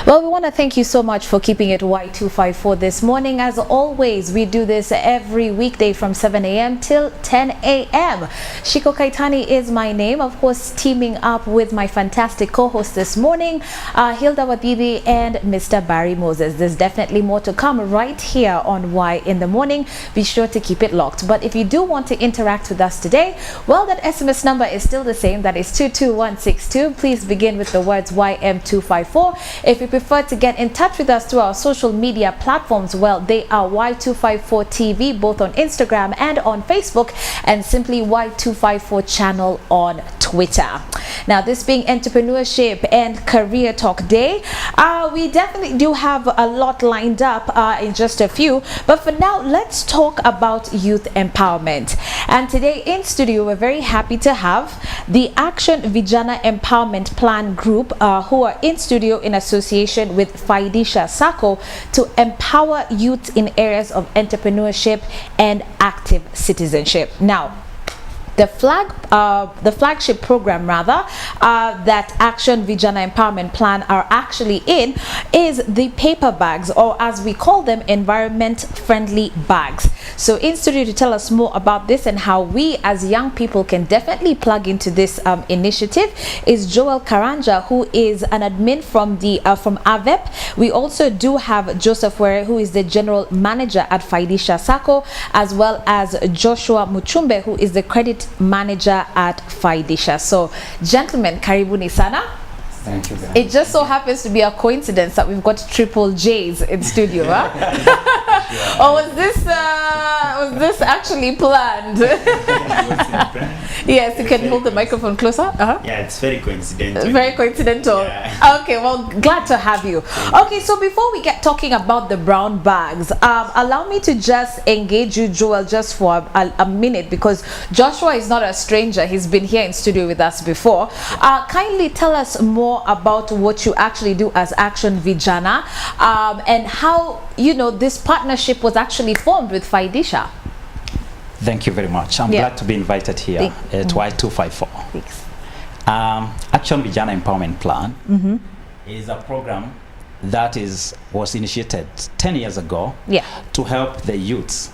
Well, we want to thank you so much for keeping it Y254 this morning. As always, we do this every weekday from 7 a.m. till 10 a.m. Shiko Kaitani is my name, of course, teaming up with my fantastic co-host this morning, Hilda Wadibi and Mr. Barry Moses. There's definitely more to come right here on Y in the Morning. Be sure to keep it locked. But if you do want to interact with us today, well, that SMS number is still the same. That is 22162. Please begin with the words YM254. If you prefer to get in touch with us through our social media platforms, well, they are Y254 TV, both on Instagram and on Facebook, and simply Y254 channel on Twitter. Now, this being Entrepreneurship and Career Talk Day, we definitely do have a lot lined up in just a few, but for now, let's talk about youth empowerment. And today in studio, we're very happy to have the Action Vijana Empowerment Plan Group, who are in studio in association with Faidisha Sacco to empower youth in areas of entrepreneurship and active citizenship. Now, the flagship program that Action Vijana Empowerment Plan are actually in is the paper bags, or as we call them, environment friendly bags. So in studio to tell us more about this and how we as young people can definitely plug into this initiative is Joel Karanja, who is an admin from the from AVEP. We also do have Joseph Were, who is the general manager at Faidisha Sacco, as well as Joshua Muchumbe, who is the credit manager at Faidisha. So, gentlemen, karibuni sana. Thank you. It just so happens to be a coincidence that we've got triple J's in studio, huh? Or was this actually planned? Yes, you can hold the microphone closer. Yeah, it's very coincidental. Very coincidental. Yeah. Okay, well, glad to have you. Okay, so before we get talking about the brown bags, allow me to just engage you, Joel, just for a minute, because Joshua is not a stranger. He's been here in studio with us before. Kindly tell us more about what you actually do as Action Vijana, and how, you know, this partnership was actually formed with Faidisha. Thank you very much. I'm glad to be invited here at Y254. Thanks. Action Vijana Empowerment Plan is a program that was initiated 10 years ago to help the youths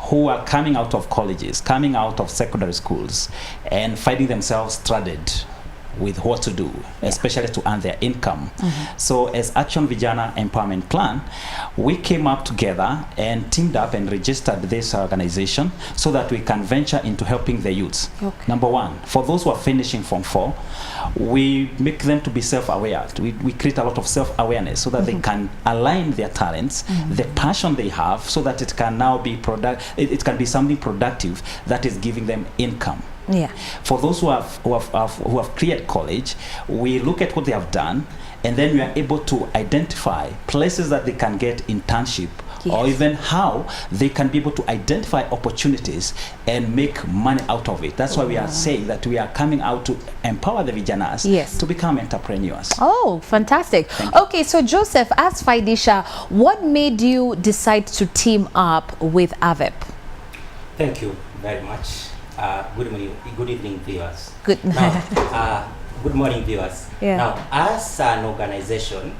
who are coming out of colleges, coming out of secondary schools, and finding themselves stranded with what to do, especially to earn their income. So as Action Vijana Empowerment Plan, we came up together and teamed up and registered this organization so that we can venture into helping the youths. Number one, for those who are finishing Form 4, we make them to be self-aware. We create a lot of self-awareness so that they can align their talents, the passion they have, so that it can now be it can be something productive that is giving them income. For those who have cleared college, we look at what they have done, and then we are able to identify places that they can get internship, or even how they can be able to identify opportunities and make money out of it. That's why we are saying that we are coming out to empower the Vijanas to become entrepreneurs. Oh, fantastic. Okay, so Joseph, as Faidisha, what made you decide to team up with AVEP? Thank you very much. Good evening, viewers. Good. Now, good morning, viewers. Now, as an organization,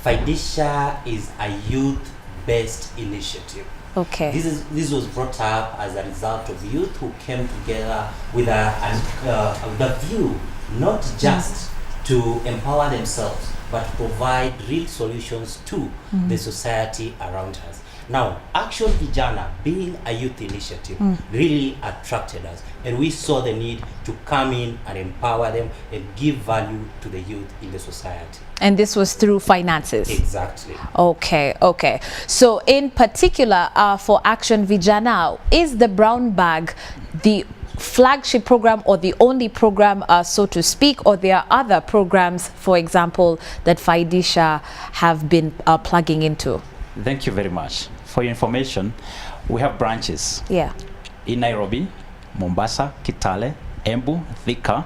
Faidisha is a youth-based initiative. Okay. This was brought up as a result of youth who came together with a view not just to empower themselves, but to provide real solutions to the society around us. Now, Action Vijana, being a youth initiative, really attracted us, and we saw the need to come in and empower them and give value to the youth in the society. And this was through finances? Exactly. Okay, okay. So in particular, for Action Vijana, is the brown bag the flagship program or the only program, so to speak, or there are other programs, for example, that Faidisha have been plugging into? Thank you very much. For your information, we have branches in Nairobi, Mombasa, Kitale, Embu, Thika,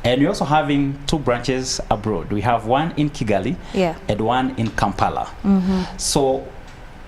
and we're also having 2 branches abroad. We have one in Kigali and one in Kampala. So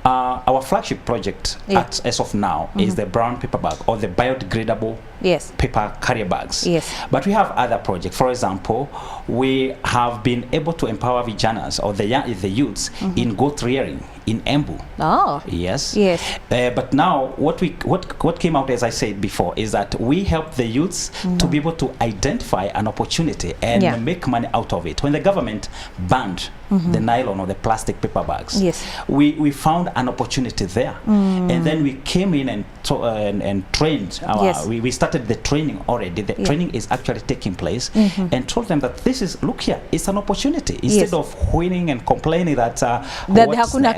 our flagship project as of now is the brown paper bag, or the biodegradable Yes. paper carrier bags. Yes. But we have other projects. For example, we have been able to empower Vijanas or the youths in goat rearing in Embu. Oh. Yes. Yes. But now what came out, as I said before, is that we help the youths to be able to identify an opportunity and make money out of it. When the government banned the nylon or the plastic paper bags, yes, we found an opportunity there, and then we came in and trained. We started the training already. The training is actually taking place, and told them that this is, look here, it's an opportunity. Instead of whining and complaining that hakuna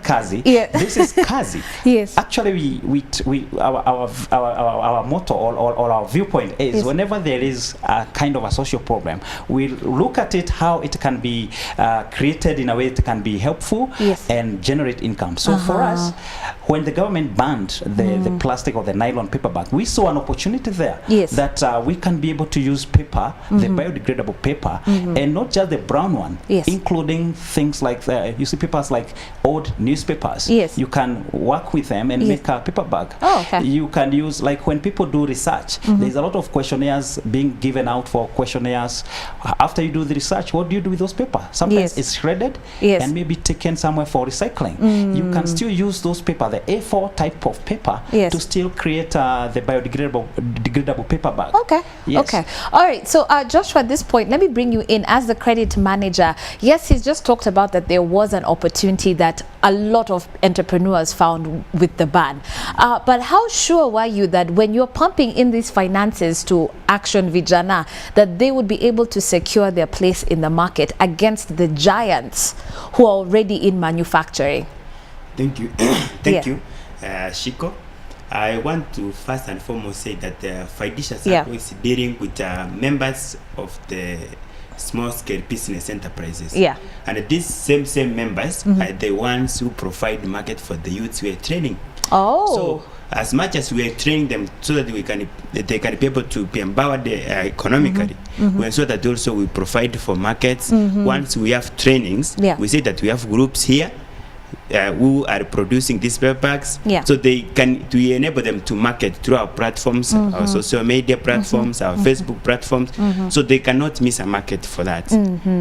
kazi, this is kazi. Yes. Actually, our motto or our viewpoint is whenever there is a kind of a social problem, we look at it how it can be created in a way that can be helpful and generate income. So for us, when the government banned the plastic or the nylon paper bag, we saw an opportunity there that we can be able to use paper, the biodegradable paper, and not just the brown one, including things like you see papers like old newspapers. Yes. You can work with them and make a paper bag. Oh, okay. You can use, like when people do research, there's a lot of questionnaires being given out for questionnaires. After you do the research, what do you do with those papers? Sometimes it's shredded and maybe taken somewhere for recycling. You can still use those paper, the A4 type of paper, to still create the biodegradable paper bag. Okay. Yes. Okay. All right. So Joshua, at this point, let me bring you in as the credit manager. Yes, he's just talked about that there was an opportunity that a lot of entrepreneurs found with the ban. But how sure were you that when you're pumping in these finances to Action Vijana, that they would be able to secure their place in the market against the giants who are already in manufacturing? Thank you. Thank you, Shiko. I want to first and foremost say that Faidisha Circle is dealing with members of the small-scale business enterprises. And these same members are the ones who provide the market for the youths we are training. So as much as we are training them so that they can be able to be empowered economically, we ensure that also we provide for markets. Once we have trainings, we say that we have groups here who are producing these paper bags, so we enable them to market through our platforms, our social media platforms, our Facebook platforms, so they cannot miss a market for that.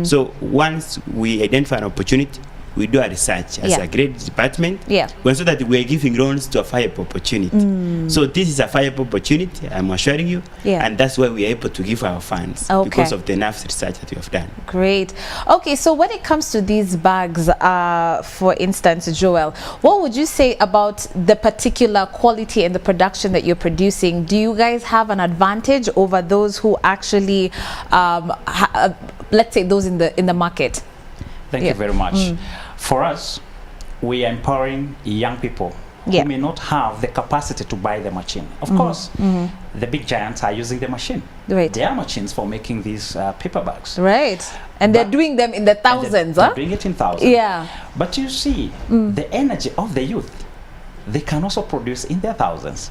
So once we identify an opportunity, we do a research as a great department, so that we are giving loans to a viable opportunity. So this is a viable opportunity, I'm assuring you, and that's why we are able to give our funds, because of the enough research that we have done. Great. Okay, so when it comes to these bags, for instance, Joel, what would you say about the particular quality and the production that you're producing? Do you guys have an advantage over those who actually, let's say, those in the market? Thank you very much. For us, we are empowering young people who may not have the capacity to buy the machine. Of course, the big giants are using the machine. They are machines for making these paper bags. And they're doing them in the thousands. They're doing it in thousands. But you see, the energy of the youth, they can also produce in their thousands.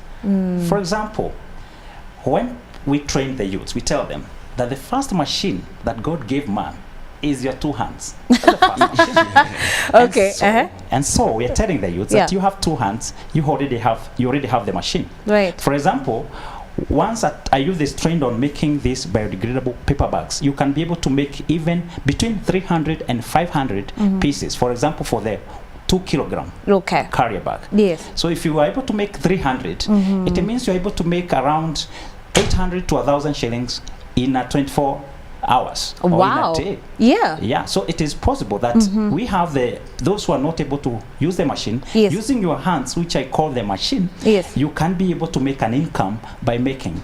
For example, when we train the youths, we tell them that the first machine that God gave man is your two hands. And so we are telling the youth that you have two hands, you already have the machine. For example, once I use this trend on making these biodegradable paper bags, you can be able to make even between 300 and 500 pieces. For example, for the 2 kilogram carrier bag. So if you are able to make 300, it means you're able to make around 800 to 1,000 shillings in 24 hours or in a day. So it is possible that we have those who are not able to use the machine, using your hands, which I call the machine, you can be able to make an income by making.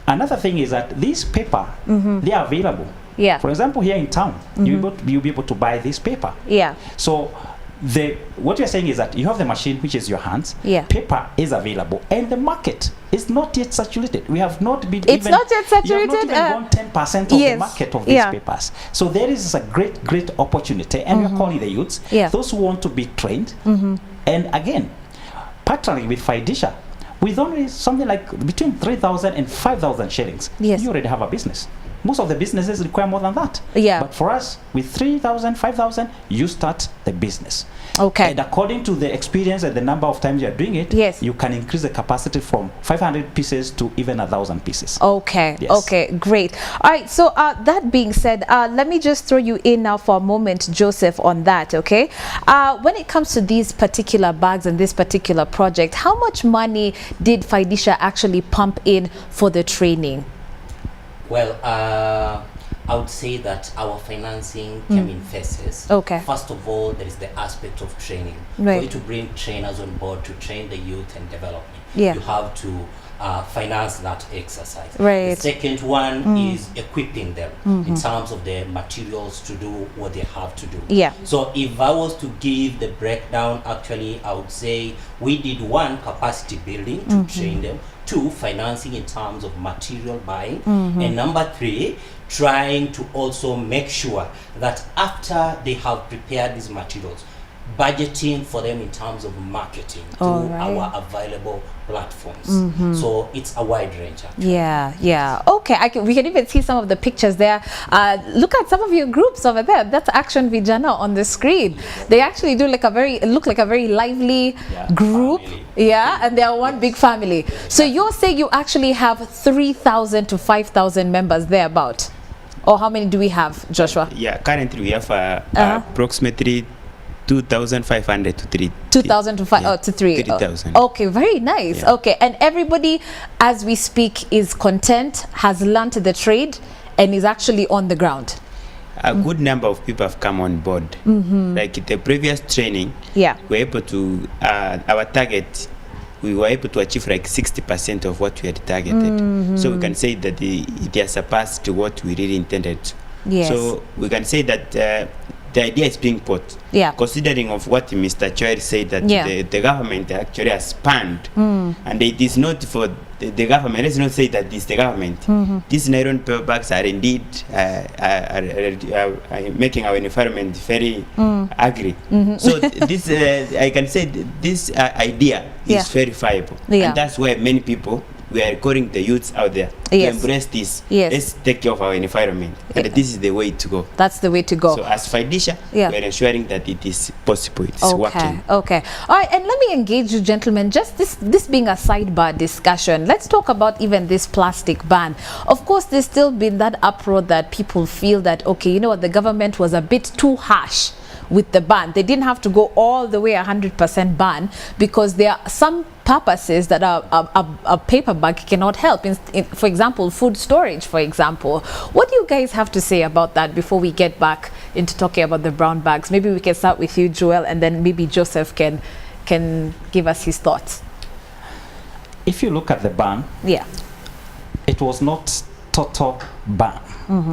Another thing is that this paper, they are available. For example, here in town, you'll be able to buy this paper. So what you're saying is that you have the machine, which is your hands, paper is available, and the market is not yet saturated. We have not been not yet saturated. You have not even gone 10% of the market of these papers. So there is a great opportunity, and we're calling the youths, those who want to be trained, and again, partnering with Faidisha, with only something like between 3,000 and 5,000 shillings, you already have a business. most of the businesses require more than that. Yeah. But for us, with 3,000, 5,000, you start the business. Okay. And according to the experience and the number of times you are doing it, yes, you can increase the capacity from 500 pieces to even 1,000 pieces. Okay. Yes. Okay, great. All right, so that being said, let me just throw you in now for a moment, Joseph, on that, okay? When it comes to these particular bags and this particular project, how much money did Faidisha actually pump in for the training? Well, I would say that our financing came in phases. Okay. First of all, there is the aspect of training. Right. For you to bring trainers on board to train the youth and development, yeah, you have to finance that exercise. Right. The second one is equipping them in terms of the materials to do what they have to do. Yeah. So if I was to give the breakdown, actually, I would say we did 1, capacity building to train them. 2, financing in terms of material buying. And number 3, trying to also make sure that after they have prepared these materials, budgeting for them in terms of marketing through our available platforms. So it's a wide range, actually. Yeah. Okay, we can even see some of the pictures there. Look at some of your groups over there. That's Action Vijana on the screen. They actually do look like a very lively group. Family. Yeah, and they are one big family. So you're saying you actually have 3,000 to 5,000 members thereabout? Or how many do we have, Joshua? Yeah, currently we have approximately 2,500 to 3. 2,000 to 5 to 3,000. Okay, very nice. Yeah. Okay, and everybody, as we speak, is content, has learned the trade, and is actually on the ground. A good number of people have come on board. Like the previous training, we're able to our target. We were able to achieve like 60% of what we had targeted. So we can say that it has surpassed what we really intended. Yes. So we can say that the idea is being put. Considering of what Mr. Choir said, that the government actually has spanned, and it is not for the government. Let's not say that it's the government. These nylon paper bags are indeed making our environment very ugly. So this I can say this idea is very viable, and that's why many people, we are encouraging the youths out there to embrace this. Let's take care of our environment, and this is the way to go. That's the way to go. So as Faidisha, we are ensuring that it is possible, it's working. Okay. All right, and let me engage you, gentlemen. Just this being a sidebar discussion, let's talk about even this plastic ban. Of course, there's still been that uproar that people feel that, okay, you know what, the government was a bit too harsh with the ban. They didn't have to go all the way 100% ban, because there are some purposes that a paper bag cannot help. For example, food storage, for example. What do you guys have to say about that before we get back into talking about the brown bags? Maybe we can start with you, Joel, and then maybe Joseph can give us his thoughts. If you look at the ban, it was not total ban.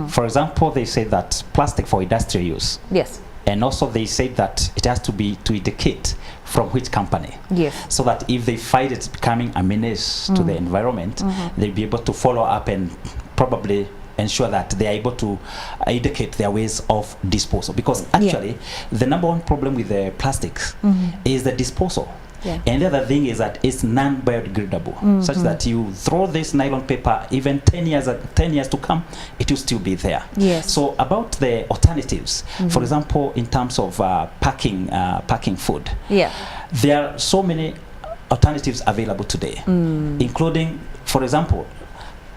For example, they say that plastic for industrial use. Yes. And also they say that it has to be to indicate from which company. Yes. So that if they find it's becoming a menace to the environment, they'll be able to follow up and probably ensure that they are able to indicate their ways of disposal. Because actually, the number one problem with the plastics is the disposal. And the other thing is that it's non-biodegradable, such that you throw this nylon paper, even 10 years to come, it will still be there. Yes. So about the alternatives, for example, in terms of packing food, there are so many alternatives available today, including, for example,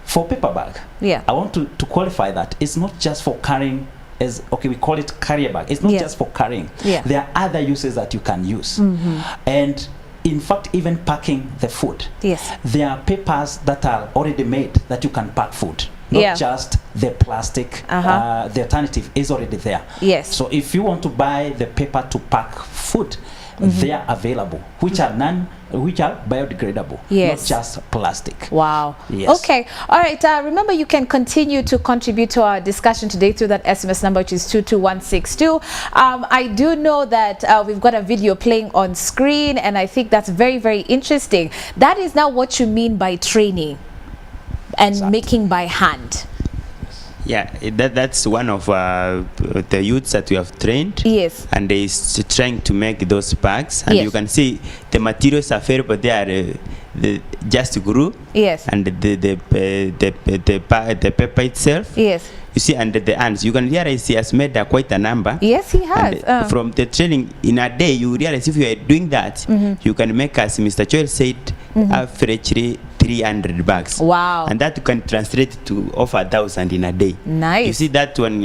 for paper bag. I want to qualify that it's not just for carrying. We call it carrier bag. It's not just for carrying. There are other uses that you can use. And in fact, even packing the food. There are papers that are already made that you can pack food. Not just the plastic. The alternative is already there. So if you want to buy the paper to pack food, they are available, which are biodegradable, not just plastic. Wow. Yes. Okay. All right. Remember, you can continue to contribute to our discussion today through that SMS number, which is 22162. I do know that we've got a video playing on screen, and I think that's very, very interesting. That is now what you mean by training and making by hand. Yeah, that's one of the youths that we have trained. And they trying to make those bags, and you can see the materials available. They just glue. Yes. And the paper itself. Yes. You see, under the ants, you can realize he has made quite a number. Yes, he has. And from the training in a day, you realize if you are doing that, you can make, as Mr. Joel said, averagely 300 bags. Wow. And that can translate to over 1,000 in a day. Nice. You see that when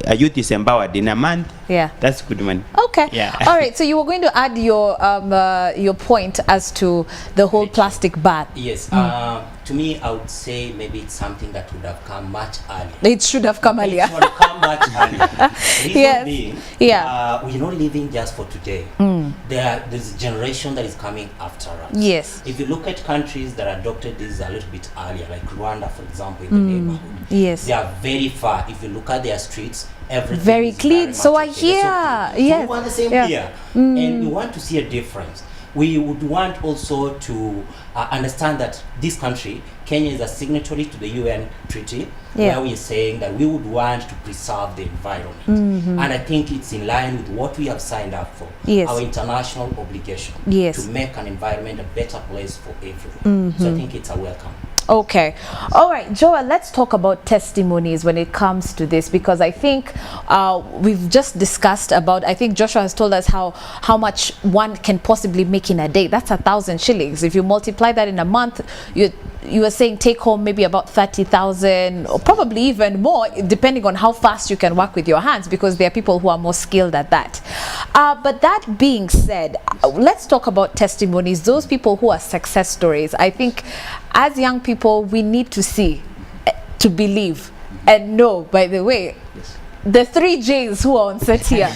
a youth is empowered in a month, yeah, that's good money. Okay. Yeah. All right. So you were going to add your point as to the whole plastic ban. Yes. To me, I would say maybe it's something that would have come much earlier. It should have come earlier. It should have come much earlier. Reason Yes. being, Yeah. we're not living just for today. There's a generation that is coming after us. Yes. If you look at countries that adopted this a little bit earlier, like Rwanda, for example, in the neighborhood, Yes. they are very far. If you look at their streets, everything Very is clean. very So much I okay. They're hear. so clean. Yes. So we want the same Yeah. here, and we want to see a difference. We would want also to understand that this country, Kenya, is a signatory to the UN treaty, where we are saying that we would want to preserve the environment. And I think it's in line with what we have signed up for, Yes. our international obligation Yes. to make an environment a better place for everyone. So I think it's a welcome. Okay. All right, Joel, let's talk about testimonies when it comes to this, because I think we've just discussed about, I think Joshua has told us how much one can possibly make in a day. That's 1,000 shillings. If you multiply that in a month, you were saying take home maybe about 30,000 or probably even more, depending on how fast you can work with your hands, because there are people who are more skilled at that. But that being said, let's talk about testimonies, those people who are success stories. I think as young people, we need to see, to believe, and know, by the way, the 3 J's who are on set here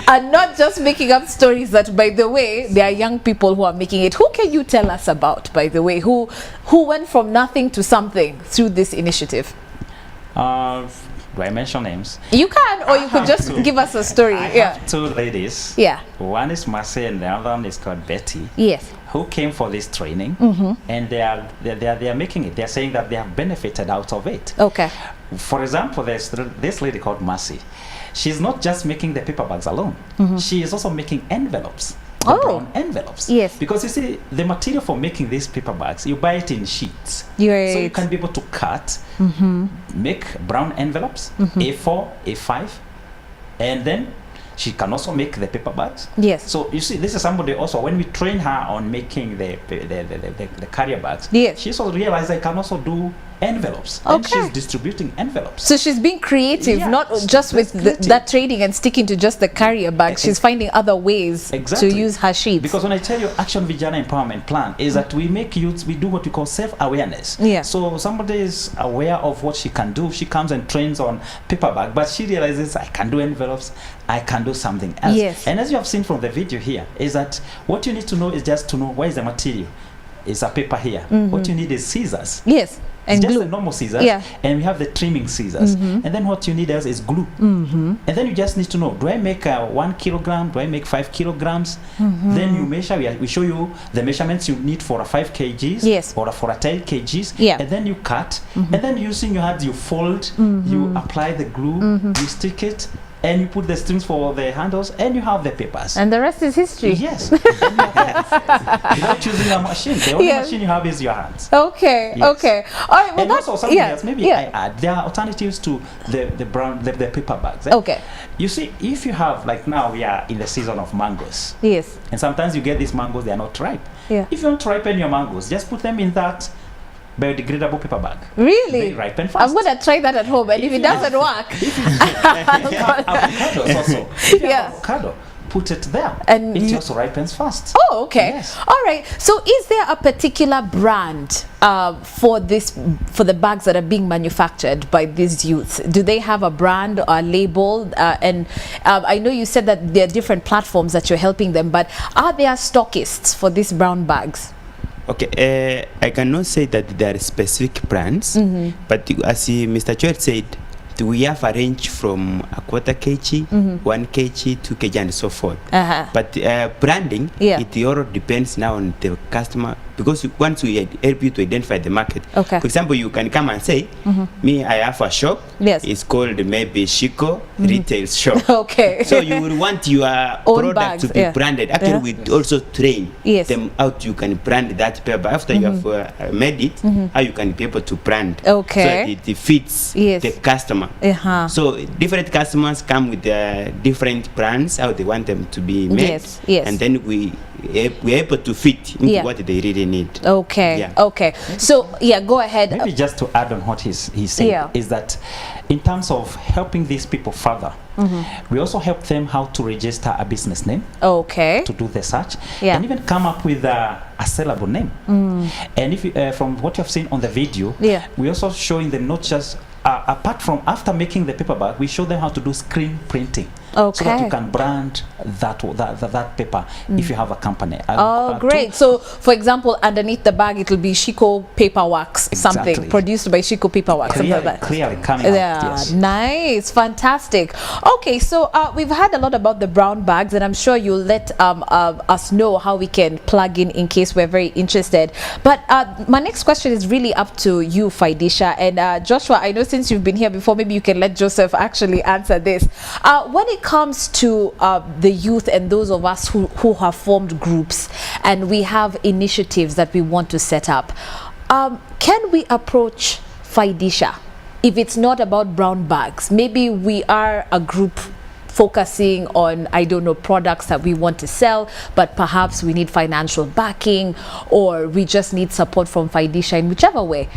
are not just making up stories that, by the way, there are young people who are making it. Who can you tell us about, by the way, who went from nothing to something through this initiative? Do I mention names? You can, or you could just give us a story. I have 2 ladies. Yeah. One is Marcy and the other one is called Betty. Yes. Who came for this training, and they are making it. They are saying that they have benefited out of it. Okay. For example, there's this lady called Mercy. She's not just making the paper bags alone. She is also making envelopes. The brown envelopes. Yes. Because you see, the material for making these paper bags, you buy it in sheets. Right. So you can be able to cut, make brown envelopes, A4, A5, and then she can also make the paper bags. Yes. So you see, this is somebody also, when we train her on making the carrier bags, yes, she also realized I can also do envelopes. Okay. And she's distributing envelopes. So she's being creative, not just with that training and sticking to just the carrier bag. She's finding other ways to use her sheets. Because when I tell you Action Vijana Empowerment Plan is that we make youths, we do what we call self-awareness. Yeah. So somebody is aware of what she can do. She comes and trains on paper bag, but she realizes I can do envelopes, I can do something else. Yes. And as you have seen from the video here, is that what you need to know is just to know what is the material. It's a paper here. What you need is scissors. Yes. And just glue. the normal scissors, and we have the trimming scissors, and then what you need else is glue, and then you just need to know, do I make 1 kilogram, do I make 5 kilograms? Then you measure. We show you the measurements you need for a 5 kgs, yes, or for a 10 kgs, yeah, and then you cut, and then using your hands you fold, you apply the glue, you stick it, and you put the strings for the handles, and you have the papers. And the rest is history. Yes. Without using a machine. The only machine you have is your hands. Okay. Yes. Okay. All right. Well, and also something else. Maybe I add. There are alternatives to the paper bags. Okay. You see, if you have, like now we are in the season of mangoes. Yes. And sometimes you get these mangoes, they are not ripe. Yeah. If you want to ripen your mangoes, just put them in that biodegradable paper bag. Really? They ripen fast. I'm gonna try that at home, and if it doesn't work, if you have avocados also. If you have avocado, put it there, and it also ripens fast. Oh, okay. Yes. All right. So, is there a particular brand for the bags that are being manufactured by these youths? Do they have a brand or a label? And I know you said that there are different platforms that you're helping them, but are there stockists for these brown bags? Okay, I cannot say that there are specific brands, but as Mr. Joel said, we have a range from a 1/4 kg, 1 kg, 2 kg, and so forth. But branding, it all depends now on the customer because once we help you to identify the market. Okay. For example, you can come and say, me, I have a shop. Yes. It's called maybe Chico Retail Shop. Okay. So you will want your Own product bags, to be branded. Actually, we also train them out. You can brand that paper after you have made it. How you can be able to brand. Okay. So that it fits the customer. So different customers come with different brands, how they want them to be made. Yes. Yes. And then we're able to fit into what they really need. Okay. Yeah. Okay. So go ahead. Maybe just to add on what he's saying is that in terms of helping these people further, we also help them how to register a business name. Okay. To do the search and even come up with a sellable name. And if you, from what you've seen on the video, we also showing them not just apart from after making the paperback, we show them how to do screen printing. So that you can brand that paper if you have a company. Great. So, for example, underneath the bag, it will be Chico Paperworks, something produced by Chico Paperworks. Clearly coming out. Yes. Nice. Fantastic. Okay, so we've heard a lot about the brown bags, and I'm sure you'll let us know how we can plug in case we're very interested. But my next question is really up to you, Faidisha. And Joshua, I know since you've been here before, maybe you can let Joseph actually answer this. When it comes to the youth and those of us who have formed groups and we have initiatives that we want to set up, can we approach Faidisha if it's not about brown bags? Maybe we are a group focusing on, I don't know, products that we want to sell, but perhaps we need financial backing, or we just need support from Faidisha in whichever way.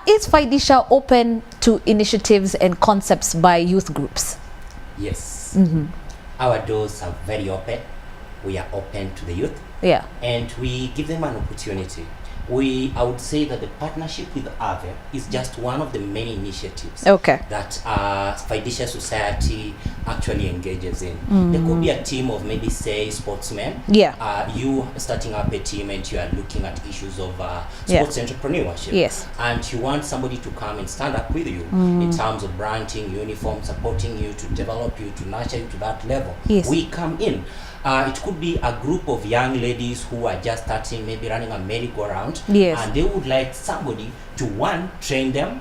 Is Faidisha open to initiatives and concepts by youth groups? Yes. Our doors are very open. We are open to the youth. And we give them an opportunity. I would say that the partnership with AVE is just one of the many initiatives that Faidisha Society actually engages in. There could be a team of maybe, say, sportsmen. You starting up a team and you are looking at issues of sports entrepreneurship. And you want somebody to come and stand up with you in terms of branding, uniform, supporting you, to develop you, to nurture you to that level. We come in. It could be a group of young ladies who are just starting, maybe running a merry-go-round, and they would like somebody to train them,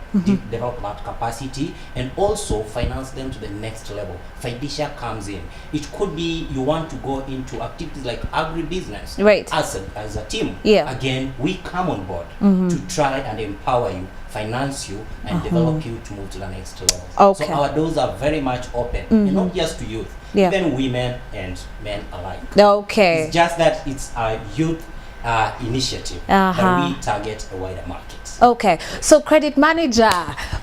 develop that capacity, and also finance them to the next level. Faidisha comes in. It could be you want to go into activities like agribusiness as a team. Again, we come on board to try and empower you, finance you, and develop you to move to the next level. So our doors are very much open, and not just to youth, even women and men alike. It's just that it's a youth initiative that we target a wider market. So credit manager,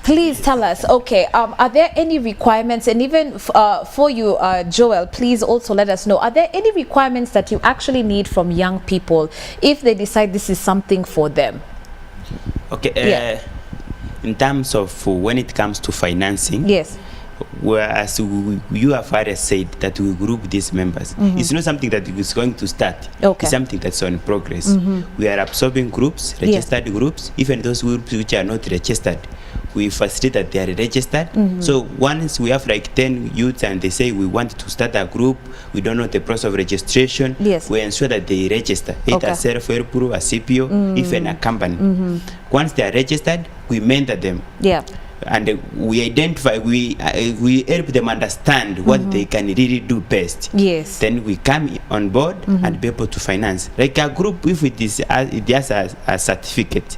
please tell us, are there any requirements, and even for you, Joel, please also let us know, are there any requirements that you actually need from young people if they decide this is something for them? In terms of when it comes to financing, whereas you have already said that we group these members, it's not something that is going to start. It's something that's on progress. We are absorbing groups, registered groups, even those groups which are not registered. We facilitate that they are registered. So once we have like 10 youths and they say we want to start a group, we don't know the process of registration, we ensure that they register, either a self-help group, a CPO, even a company. Once they are registered, we mentor them. And we identify, we help them understand what they can really do best. Then we come on board and be able to finance. Like a group, if it has a certificate,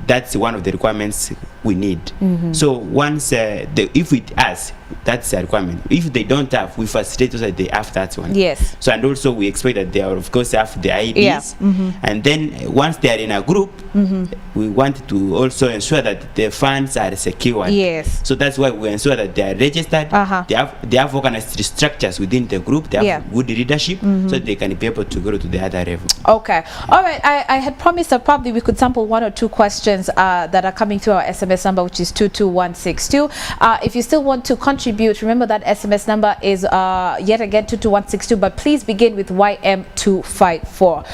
that's one of the requirements we need. So once if it has, that's a requirement. If they don't have, we facilitate so that they have that one. So, and also we expect that they are, of course, have the IDs. And then once they are in a group, we want to also ensure that the funds are secured. So that's why we ensure that they are registered. They have organized structures within the group. They have good leadership, so that they can be able to go to the other level. All right. I had promised that probably we could sample one or two questions that are coming through our SMS number, which is 22162. If you still want to contribute, remember that SMS number is yet again 22162, but please begin with YM254.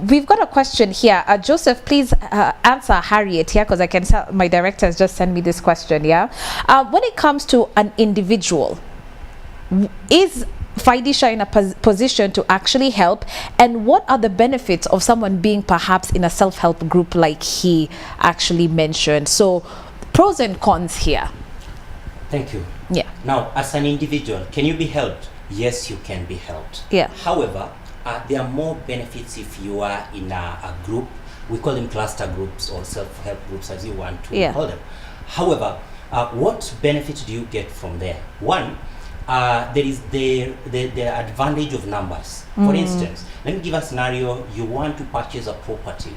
We've got a question here. Joseph, please answer Harriet here, because I can tell my director has just sent me this question. When it comes to an individual, is Faidisha in a position to actually help, and what are the benefits of someone being perhaps in a self-help group like he actually mentioned? So pros and cons here. Thank you. Yeah. Now, as an individual, can you be helped? Yes, you can be helped. Yeah. However, there are more benefits if you are in a group. We call them cluster groups or self-help groups, as you want to call them. However, what benefit do you get from there? One, there is the advantage of numbers. For instance, let me give a scenario. You want to purchase a property.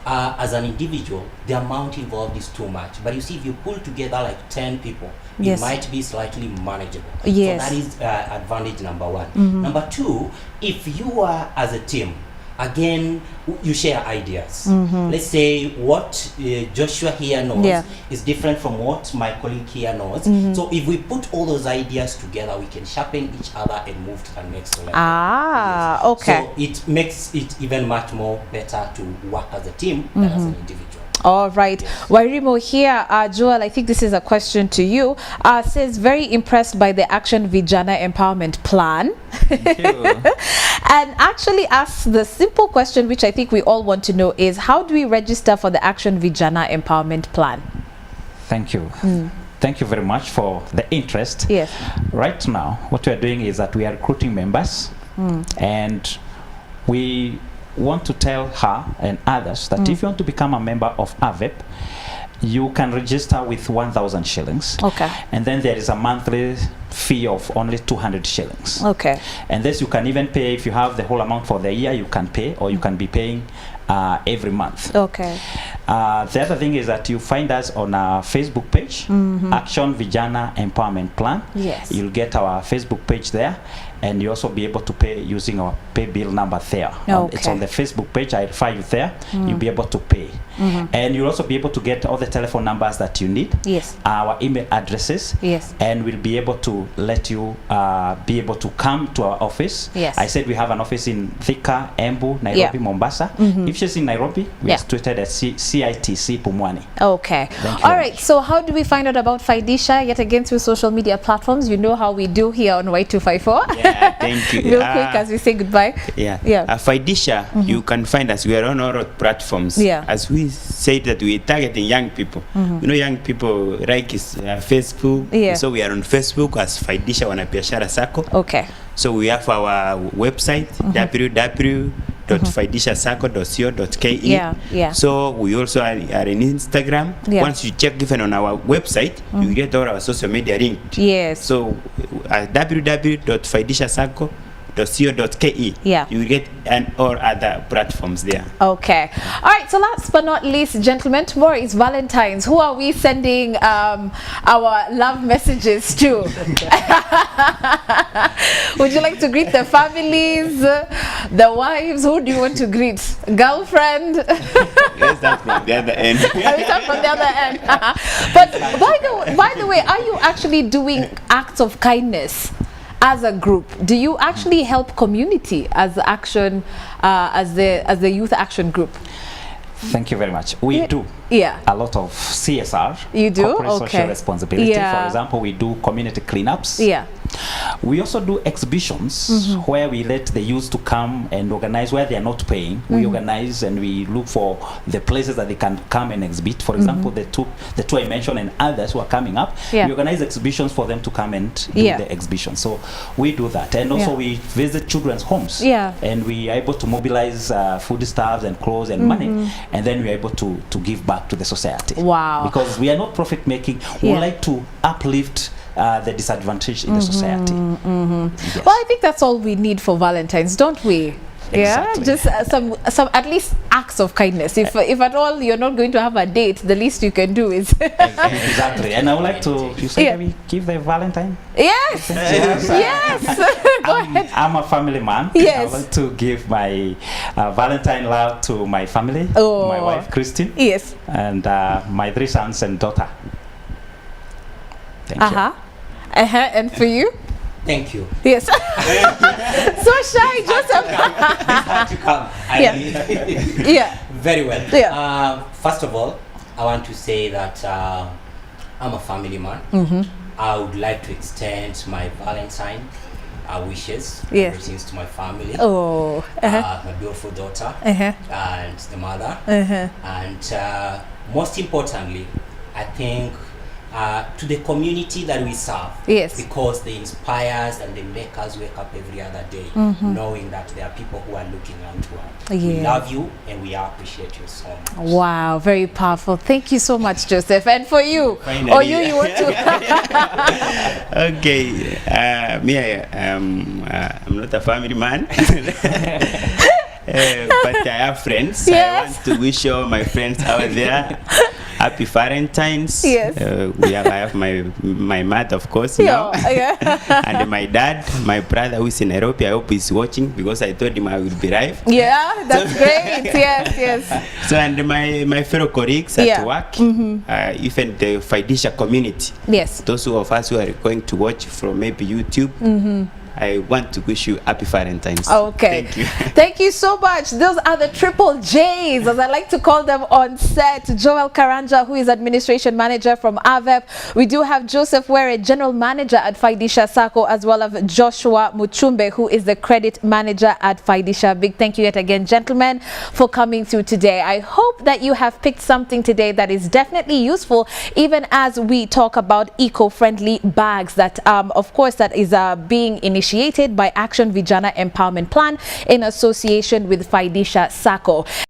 As an individual, the amount involved is too much. But you see, if you pull together like 10 people, it might be slightly manageable. Yes. So that is advantage number one. Number two, if you are as a team, again, you share ideas. Let's say what Joshua here knows is different from what my colleague here knows. So if we put all those ideas together, we can sharpen each other and move to the next level. Okay. So it makes it even much more better to work as a team than as an individual. All right. Wairimo here, Joel, I think this is a question to you. Says, very impressed by the Action Vijana Empowerment Plan. Thank you. And actually asks the simple question, which I think we all want to know, is how do we register for the Action Vijana Empowerment Plan? Thank you. Thank you very much for the interest. Yes. Right now, what we are doing is that we are recruiting members, and we want to tell her and others that if you want to become a member of AVEP, you can register with 1,000 shillings. Okay. And then there is a monthly fee of only 200 shillings. Okay. And this you can even pay if you have the whole amount for the year, you can pay, or you can be paying every month. Okay. The other thing is that you find us on our Facebook page, Action Vijana Empowerment Plan. Yes. You'll get our Facebook page there, and you also be able to pay using our pay bill number there. Okay. It's on the Facebook page. I refer you there. You'll be able to pay. And you'll also be able to get all the telephone numbers that you need. Yes. Our email addresses. Yes. And we'll be able to let you be able to come to our office. Yes. I said we have an office in Thika, Embu, Nairobi, Mombasa. If she's in Nairobi, we are situated at CITC Pumwani. Okay. Thank you. All right. So how do we find out about Faidisha? Yet again, through social media platforms. You know how we do here on Y254. Yeah, thank you. Real quick as we say goodbye. Faidisha, you can find us. We are on all platforms. Yeah. As we say that we are targeting young people. You know, young people like is Facebook. Yeah. So we are on Facebook as Faidisha Wanabiashara Sacco. Okay. So we have our website www.faidishasacco.co.ke. Yeah. So we also are in Instagram. Once you check even on our website, you get all our social media linked. Yes. So www.faidishasacco.co.ke. You will get and all other platforms there. Okay. All right. So last but not least, gentlemen, tomorrow is Valentine's. Who are we sending our love messages to? Would you like to greet the families, the wives? Who do you want to greet? Girlfriend? Yes, that's from the other end. That's from the other end. But by the way, are you actually doing acts of kindness as a group? Do you actually help community as action, as the youth action group? Thank you very much. We do a lot of CSR. You do? Corporate social responsibility. For example, we do community cleanups. We also do exhibitions where we let the youth to come and organize where they are not paying. We organize and we look for the places that they can come and exhibit. For example, the two I mentioned and others who are coming up, we organize exhibitions for them to come and do the exhibition. So we do that. And also we visit children's homes. And we are able to mobilize food stuffs and clothes and money. And then we are able to give back to the society. Wow. Because we are not profit making. We like to uplift the disadvantaged in the society. Yes. Well, I think that's all we need for Valentine's, don't we? Exactly. Just some at least acts of kindness. If at all you're not going to have a date, the least you can do is exactly. And I would like to maybe give the Valentine. Yes. Yes. Go ahead. I'm a family man. Yes. I would like to give my Valentine love to my family, my wife Christine. Yes. And my 3 sons and daughter. Thank you. And for you? Thank you. Yes. So shy, Joseph. This had to come. Very well. First of all, I want to say that I'm a family man. I would like to extend my Valentine wishes. Yes. Greetings to my family. Oh. My beautiful daughter and the mother. And most importantly, I think to the community that we serve. Yes. Because they inspire us and they make us wake up every other day, knowing that there are people who are looking out to us. We love you and we appreciate you so much. Wow, very powerful. Thank you so much, Joseph. And for you, Finally. or you want to? Okay, me, I'm not a family man. But I have friends. Yes. I want to wish all my friends out there happy Valentine's. Yes. I have my mother, of course, now. And my dad, my brother who is in Nairobi. I hope he's watching because I told him I will be live. Yeah, that's great. Yes. So, and my fellow colleagues at work, even the Faidisha community. Yes. Those of us who are going to watch from maybe YouTube. I want to wish you happy Valentine's. Okay. Thank you. Thank you so much. Those are the triple J's, as I like to call them on set. Joel Karanja, who is administration manager from AVEP. We do have Joseph Were, general manager at Faidisha Sacco, as well as Joshua Muchumbe, who is the credit manager at Faidisha. Big thank you yet again, gentlemen, for coming through today. I hope that you have picked something today that is definitely useful, even as we talk about eco-friendly bags that, of course, that is being initiated by Action Vijana Empowerment Plan in association with Faidisha Sacco.